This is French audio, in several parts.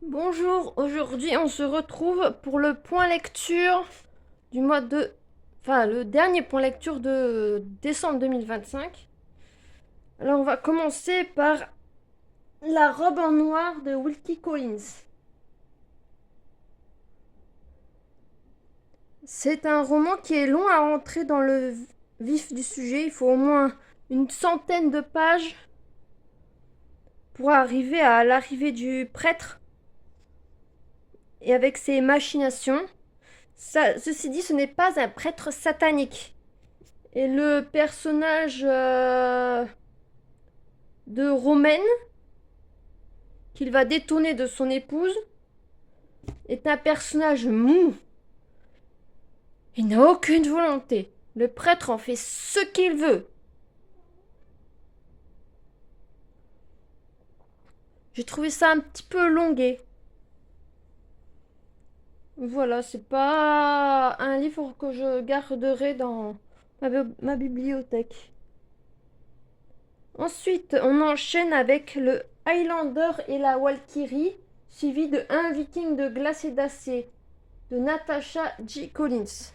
Bonjour, aujourd'hui on se retrouve pour le point lecture du mois de... Enfin, le dernier point lecture de décembre 2025. Alors on va commencer par La robe en noir de Wilkie Collins. C'est un roman qui est long à rentrer dans le vif du sujet. Il faut au moins une centaine de pages pour arriver à l'arrivée du prêtre et avec ses machinations. Ceci dit, ce n'est pas un prêtre satanique. Et le personnage de Romaine, qu'il va détourner de son épouse, est un personnage mou. Il n'a aucune volonté. Le prêtre en fait ce qu'il veut. J'ai trouvé ça un petit peu longué. Voilà, c'est pas un livre que je garderai dans ma bibliothèque. Ensuite, on enchaîne avec le Highlander et la Valkyrie, suivi de Un viking de glace et d'acier, de Natasha J. Collins.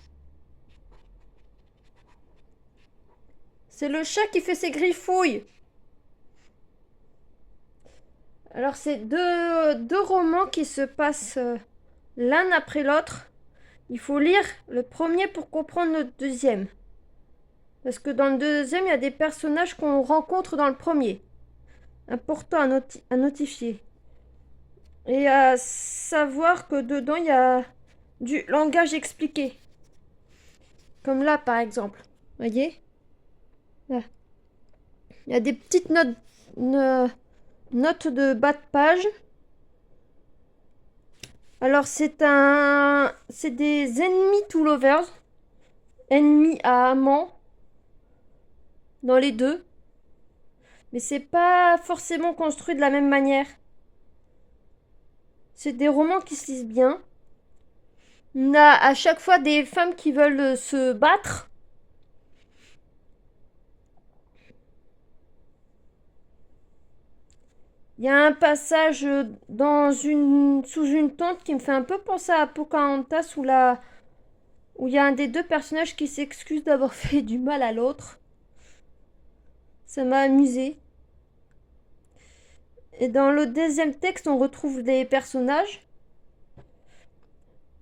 C'est le chat qui fait ses griffouilles. Alors, c'est deux romans qui se passent l'un après l'autre. Il faut lire le premier pour comprendre le deuxième. Parce que dans le deuxième, il y a des personnages qu'on rencontre dans le premier. Important à notifier. Et à savoir que dedans, il y a du langage expliqué. Comme là, par exemple. Voyez? Là. Il y a des petites notes de bas de page. Alors, c'est des ennemis to lovers. Ennemis à amants. Dans les deux. Mais c'est pas forcément construit de la même manière. C'est des romans qui se lisent bien. On a à chaque fois des femmes qui veulent se battre. Il y a un passage sous une tente qui me fait un peu penser à Pocahontas où il y a un des deux personnages qui s'excuse d'avoir fait du mal à l'autre. Ça m'a amusé. Et dans le deuxième texte, on retrouve des personnages.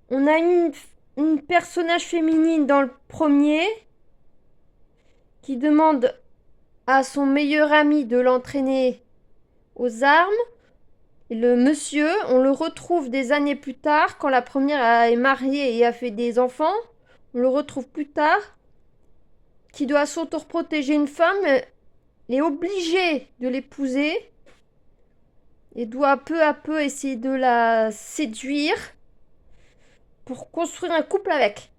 On a une personnage féminine dans le premier qui demande à son meilleur ami de l'entraîner aux armes. Et le monsieur, on le retrouve des années plus tard, quand la première est mariée et a fait des enfants. On le retrouve plus tard, qui doit s'auto-protéger une femme, est obligé de l'épouser et doit peu à peu essayer de la séduire pour construire un couple avec.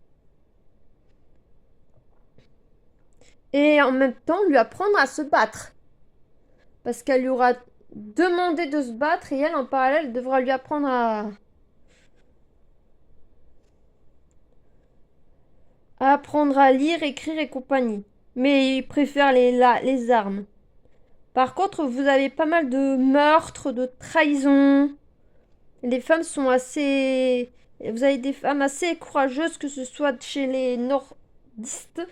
Et en même temps, lui apprendre à se battre. Parce qu'elle lui aura demandé de se battre et elle, en parallèle, devra lui apprendre à apprendre à lire, écrire et compagnie. Mais il préfère les armes. Par contre, vous avez pas mal de meurtres, de trahisons. Les femmes sont assez... Vous avez des femmes assez courageuses, que ce soit chez les nordistes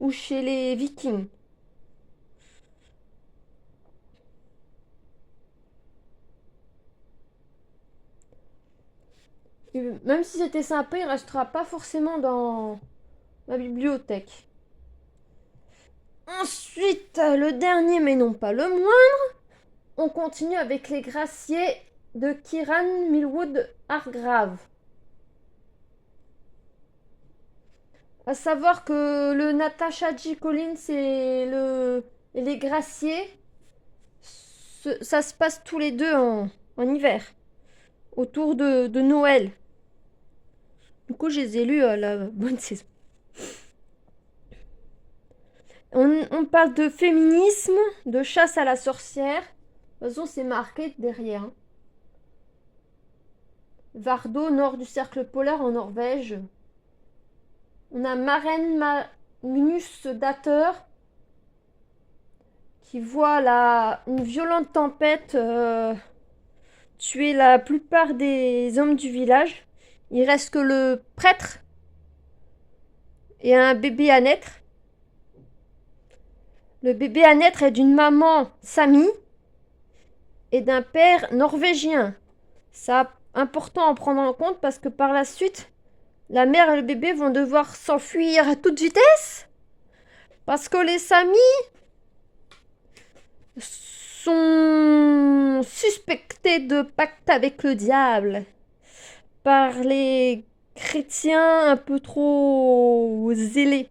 ou chez les vikings. Et même si c'était sympa, il restera pas forcément dans ma bibliothèque. Ensuite, le dernier mais non pas le moindre, on continue avec Les Graciers de Kieran Millwood Hargrave. À savoir que le Natasha J. Collins et Les Graciers, ça se passe tous les deux en hiver, autour de Noël. Du coup, je les ai lus à la bonne saison. On parle de féminisme, de chasse à la sorcière. De toute façon, c'est marqué derrière. Hein. Vardo, nord du cercle polaire en Norvège. On a Maren Magnus Dater, qui voit une violente tempête tuer la plupart des hommes du village. Il reste que le prêtre et un bébé à naître. Le bébé à naître est d'une maman Sami et d'un père norvégien. C'est important à prendre en compte parce que par la suite, la mère et le bébé vont devoir s'enfuir à toute vitesse parce que les Sami sont suspectés de pacte avec le diable par les chrétiens un peu trop zélés,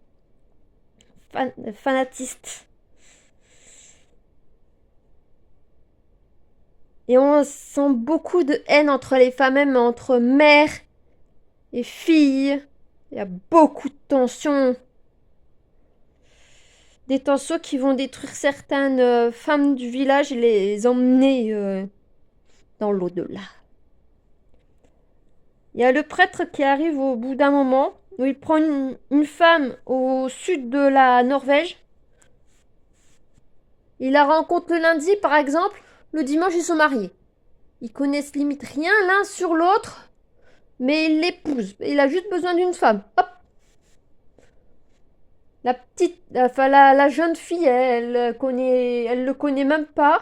fanatistes. Et on sent beaucoup de haine entre les femmes, même entre mères et filles. Il y a beaucoup de tensions. Des tensions qui vont détruire certaines femmes du village et les emmener dans l'au-delà. Il y a le prêtre qui arrive au bout d'un moment, où il prend une femme au sud de la Norvège. Il la rencontre le lundi, par exemple. Le dimanche, ils sont mariés. Ils connaissent limite rien l'un sur l'autre, mais il l'épouse. Il a juste besoin d'une femme. Hop. La jeune fille, elle le connaît même pas.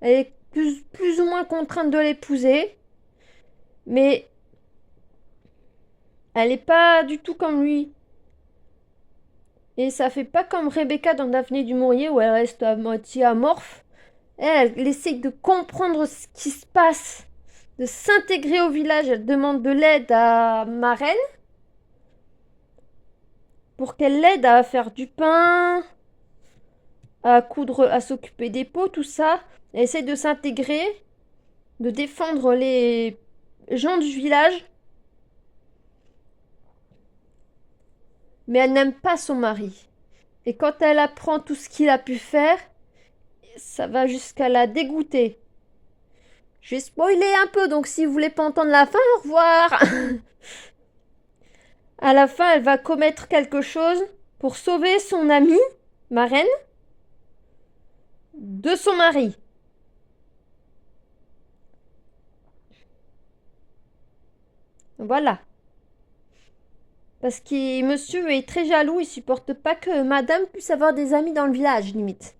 Elle est plus ou moins contrainte de l'épouser, mais elle n'est pas du tout comme lui. Et ça fait pas comme Rebecca dans Daphné du Maurier où elle reste à moitié amorphe. Elle essaye de comprendre ce qui se passe, de s'intégrer au village. Elle demande de l'aide à Maren pour qu'elle l'aide à faire du pain, à coudre, à s'occuper des pots, tout ça. Elle essaie de s'intégrer, de défendre les gens du village. Mais elle n'aime pas son mari. Et quand elle apprend tout ce qu'il a pu faire, ça va jusqu'à la dégoûter. Je vais spoiler un peu, donc si vous voulez pas entendre la fin, au revoir. À la fin, elle va commettre quelque chose pour sauver son amie, Maren, de son mari. Voilà. Parce que monsieur est très jaloux, il supporte pas que madame puisse avoir des amis dans le village, limite.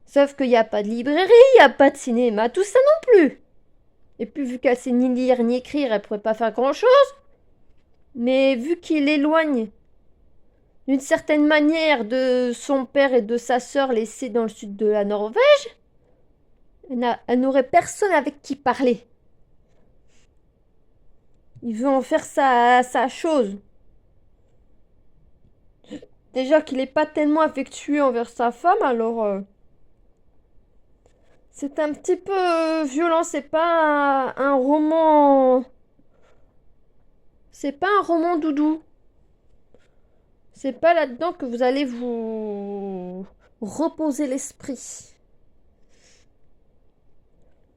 Sauf qu'il n'y a pas de librairie, il n'y a pas de cinéma, tout ça non plus. Et puis vu qu'elle sait ni lire ni écrire, elle pourrait pas faire grand-chose. Mais vu qu'il l'éloigne d'une certaine manière de son père et de sa sœur laissés dans le sud de la Norvège, elle n'aurait personne avec qui parler. Il veut en faire sa chose. Déjà qu'il n'est pas tellement affectueux envers sa femme, alors c'est un petit peu violent. C'est pas un roman. C'est pas un roman doudou. C'est pas là-dedans que vous allez vous reposer l'esprit.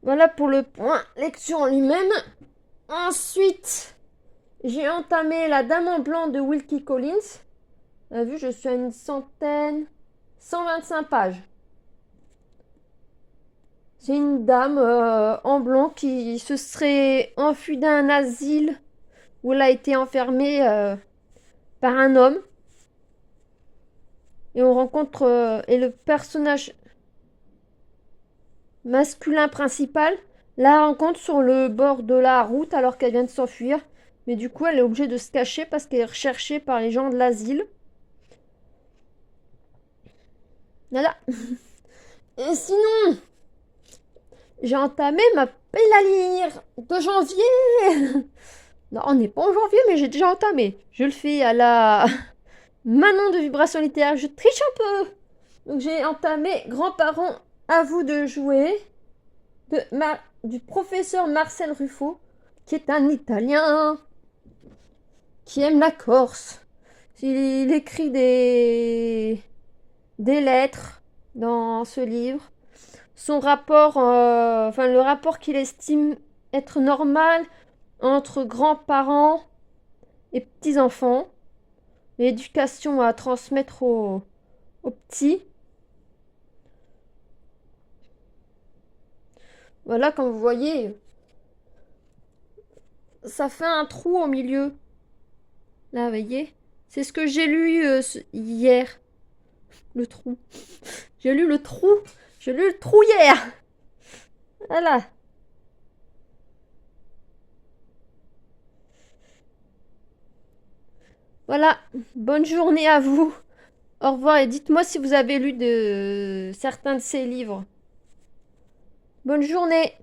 Voilà pour le point lecture en lui-même. Ensuite, j'ai entamé La Dame en blanc de Wilkie Collins. Vous avez vu, je suis à 125 pages. C'est une dame en blanc qui se serait enfuie d'un asile où elle a été enfermée par un homme. Et on rencontre et le personnage masculin principal la rencontre sur le bord de la route alors qu'elle vient de s'enfuir. Mais du coup, elle est obligée de se cacher parce qu'elle est recherchée par les gens de l'asile. Voilà. Et sinon, j'ai entamé ma pelle à lire de janvier. Non, on n'est pas en janvier, mais j'ai déjà entamé. Je le fais à la Manon de Vibration littéraire. Je triche un peu. Donc j'ai entamé Grands-parents, à vous de jouer du professeur Marcel Ruffo, qui est un Italien qui aime la Corse. Il écrit des lettres dans ce livre. Son rapport, le rapport qu'il estime être normal entre grands-parents et petits-enfants, l'éducation à transmettre aux petits. Voilà, comme vous voyez, ça fait un trou au milieu. Là, vous voyez? C'est ce que j'ai lu hier. Le trou. J'ai lu le trou. J'ai lu le trou hier. Voilà. Voilà. Bonne journée à vous. Au revoir et dites-moi si vous avez lu certains de ces livres. Bonne journée.